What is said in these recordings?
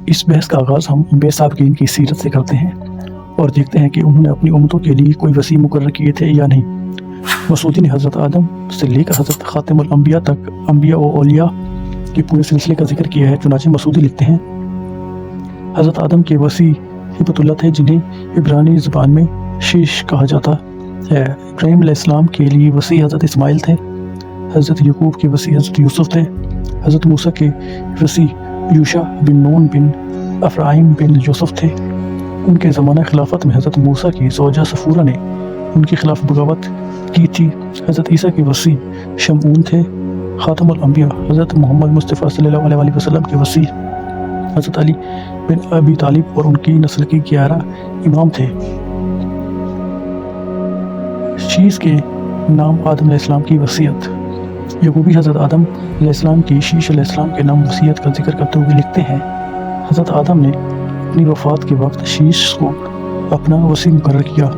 اس بحث کا آغاز ہم انبیاء سابقین کی سیرت سے کرتے ہیں اور دیکھتے ہیں کہ انہوں نے اپنی امتوں کے لیے کوئی وسیع مقرر کیے تھے یا نہیں۔ مسعودی نے حضرت آدم سے لے کر حضرت خاتم الانبیاء تک انبیاء و اولیاء کے پورے سلسلے کا ذکر کیا ہے۔ چنانچہ مسعودی لکھتے ہیں، حضرت آدم کے وسیع ہبۃ اللہ تھے جنہیں عبرانی زبان میں شیش کہا جاتا ہے۔ ابراہیم علیہ السلام کے لیے وسیع حضرت اسماعیل تھے۔ حضرت یعقوب کے وسیع حضرت یوسف تھے۔ حضرت موسیٰ کے وسیع یوشع بن نون بن افرائیم بن یوسف تھے۔ ان کے زمانہ خلافت میں حضرت موسیٰ کی زوجہ صفورہ نے ان کے خلاف بغاوت کی تھی۔ حضرت عیسیٰ کے وسیع شمعون تھے۔ خاتم الانبیاء حضرت محمد مصطفیٰ صلی اللہ علیہ وسلم کے وسیع حضرت علی بن ابی طالب اور ان کی نسل کے 11 امام تھے۔ شیش کے نام آدم علیہ السلام کی وصیت۔ یعقوبی حضرت آدم علیہ السلام کی شیش علیہ السلام کے نام وصیت کا ذکر کرتے ہوئے لکھتے ہیں، حضرت آدم نے اپنی وفات کے وقت شیش کو اپنا وصی مقرر کیا۔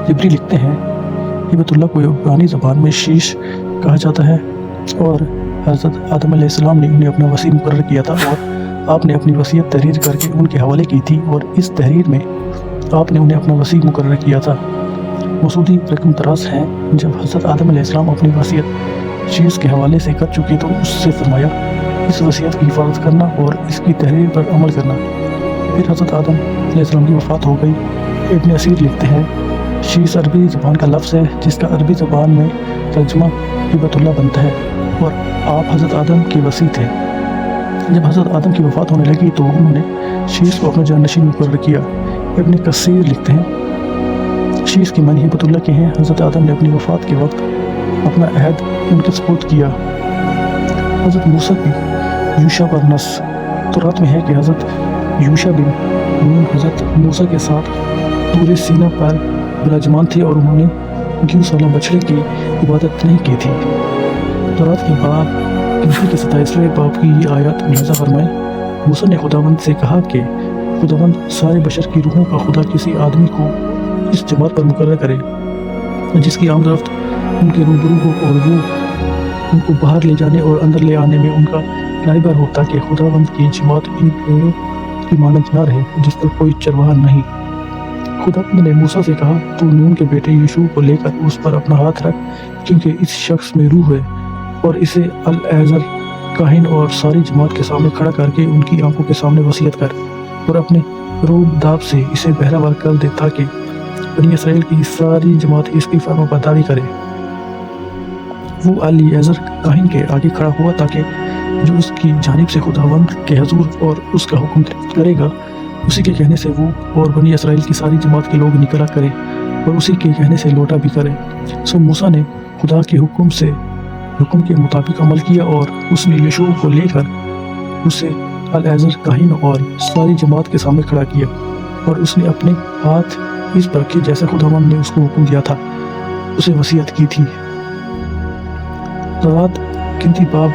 جبری لکھتے ہیں، ہبۃ اللہ کو عبرانی زبان میں شیش کہا جاتا ہے اور حضرت آدم علیہ السلام نے انہیں اپنا وصی مقرر کیا تھا اور آپ نے اپنی وصیت تحریر کر کے ان کے حوالے کی تھی اور اس تحریر میں آپ نے انہیں اپنا وصی مقرر کیا تھا۔ مسعودی رقم دراز ہیں، جب حضرت آدم علیہ السلام اپنی وصیت شیش کے حوالے سے کر چکے تو اس سے فرمایا، اس وصیت کی حفاظت کرنا اور اس کی تحریر پر عمل کرنا۔ پھر حضرت آدم علیہ السلام کی وفات ہو گئی۔ ابن اسیر لکھتے ہیں، شیش عربی زبان کا لفظ ہے جس کا عربی زبان میں ترجمہ ہبۃ اللہ بنتا ہے اور آپ حضرت آدم کے وصی تھے۔ جب حضرت آدم کی وفات ہونے لگی تو انہوں نے شیش کو اپنا جانشین مقرر کیا۔ ابن کثیر لکھتے ہیں، شیش کے معنی ہبۃ اللہ کے ہیں۔ حضرت آدم نے اپنی وفات کے وقت اپنا عہد ان کے سپرد کیا۔ حضرت موسیٰ کی یوشع پر نص تورات میں ہے کہ حضرت یوشع بن نون حضرت موسیٰ کے ساتھ طور سینا پر براجمان تھے اور انہوں نے 11 سالہ بچڑے کی عبادت نہیں کی تھی۔ تورات کے باب گنتی کے 27ویں باب کی یہ آیات ملاحظہ فرمائیں۔ موسیٰ نے خداوند سے کہا کہ خداوند سارے بشر کی روحوں کا خدا کسی آدمی کو اس جماعت پر مقرر کرے جس کی آمد رفت ان کے روبرو ہو اور وہ ان کو باہر لے جانے اور اندر لے آنے میں ان کا رائبر ہو، تاکہ خداوند کی جماعت ان بھیڑوں کی مانند نہ رہے جس پر کوئی چرواہا نہیں۔ خداوند نے موسیٰ سے کہا، تو نون کے بیٹے یشوع کو لے کر اس پر اپنا ہاتھ رکھ، کیونکہ اس شخص میں روح ہے، اور اسے العازر کاہن اور ساری جماعت کے سامنے کھڑا کر کے ان کی آنکھوں کے سامنے وصیت کر اور اپنے روب داب سے اسے بہرہ کر دے تاکہ بنی اسرائیل کی ساری جماعت اس کی فرما برداری کرے۔ وہ العازر کاہن کے آگے کھڑا ہوا تاکہ جو اس کی جانب سے خداوند کے حضور اور اس کا حکم کرے گا اسی کے کہنے سے وہ اور بنی اسرائیل کی ساری جماعت کے لوگ نکلا کرے اور اسی کے کہنے سے لوٹا بھی کرے۔ سو موسیٰ نے خدا کے حکم کے مطابق عمل کیا اور اس نے یشوع کو لے کر اسے العازر کاہن اور ساری جماعت کے سامنے کھڑا کیا اور اس نے اپنے ہاتھ اس پر رکھے جیسے خداوند نے اس کو حکم دیا تھا، اسے وصیت کی تھی۔ تورات گنتی باب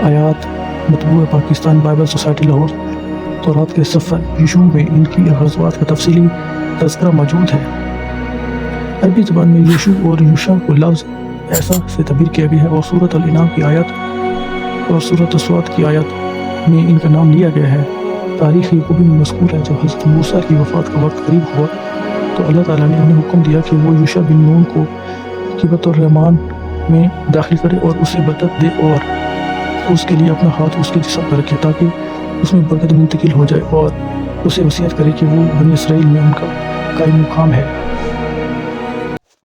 آیات مطبوع پاکستان بائبل سوسائٹی لاہور۔ تورات کے سفر یشوع میں ان کی غزوات کا تفصیلی تذکرہ موجود ہے۔ عربی زبان میں یشوع اور یوشع کو لفظ ایسا سے تعبیر کیا گیا ہے اور سورۃ الانعام کی آیت اور سورۃ الصاد کی آیت میں ان کا نام لیا گیا ہے۔ تاریخ یعقوبی میں مذکور ہے، جب حضرت موسیٰ کی وفات کا وقت قریب ہوا تو اللہ تعالیٰ نے انہیں حکم دیا کہ وہ یوشع بن نون کو ہبۃ الرحمان میں داخل کرے اور اسے برکت دے اور اس کے لیے اپنا ہاتھ اس کے جسم پر رکھے تاکہ اس میں برکت منتقل ہو جائے، اور اسے وصیت کرے کہ وہ بنی اسرائیل میں ان کا قائم مقام ہے۔